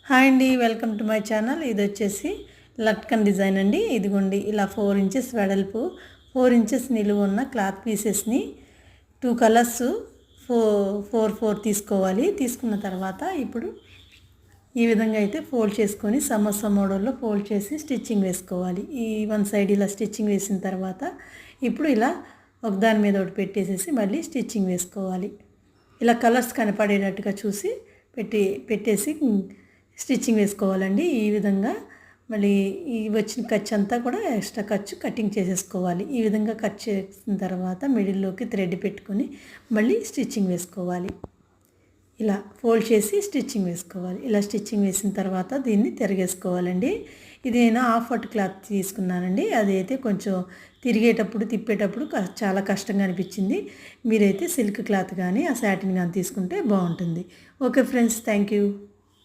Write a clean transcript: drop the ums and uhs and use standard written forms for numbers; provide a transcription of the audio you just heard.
Hi అండి, welcome to my channel. ఇది వచ్చేసి లట్కన్ డిజైన్ అండి. ఇదిగోండి ఇలా 4 ఇంచెస్ వెడల్పు 4 ఇంచెస్ నిలువు ఉన్న క్లాత్ పీసెస్ని 2 కలర్స్ 4 తీసుకోవాలి. తీసుకున్న తర్వాత ఇప్పుడు ఈ విధంగా అయితే ఫోల్డ్ చేసుకొని సమోసా మోడల్లో ఫోల్డ్ చేసి స్టిచ్చింగ్ వేసుకోవాలి. ఈ వన్ సైడ్ ఇలా స్టిచ్చింగ్ వేసిన తర్వాత ఇప్పుడు ఇలా ఒకదాని మీద ఒకటి పెట్టేసేసి మళ్ళీ స్టిచ్చింగ్ వేసుకోవాలి. ఇలా కలర్స్ కనపడేటట్టుగా చూసి పెట్టేసి స్టిచ్చింగ్ వేసుకోవాలండి. ఈ విధంగా మళ్ళీ ఈ వచ్చిన ఖర్చు అంతా కూడా ఎక్స్ట్రా ఖర్చు కటింగ్ చేసేసుకోవాలి. ఈ విధంగా కట్ చేసిన తర్వాత మిడిల్లోకి థ్రెడ్ పెట్టుకొని మళ్ళీ స్టిచ్చింగ్ వేసుకోవాలి. ఇలా ఫోల్డ్ చేసి స్టిచ్చింగ్ వేసుకోవాలి. ఇలా స్టిచ్చింగ్ వేసిన తర్వాత దీన్ని తిరిగేసుకోవాలండి. ఇది నేను హాఫ్ పట్టు క్లాత్ తీసుకున్నానండి. అదైతే కొంచెం తిప్పేటప్పుడు చాలా కష్టంగా అనిపించింది. మీరైతే సిల్క్ క్లాత్ కానీ ఆ సాటిన్ కానీ తీసుకుంటే బాగుంటుంది. Okay friends, thank you.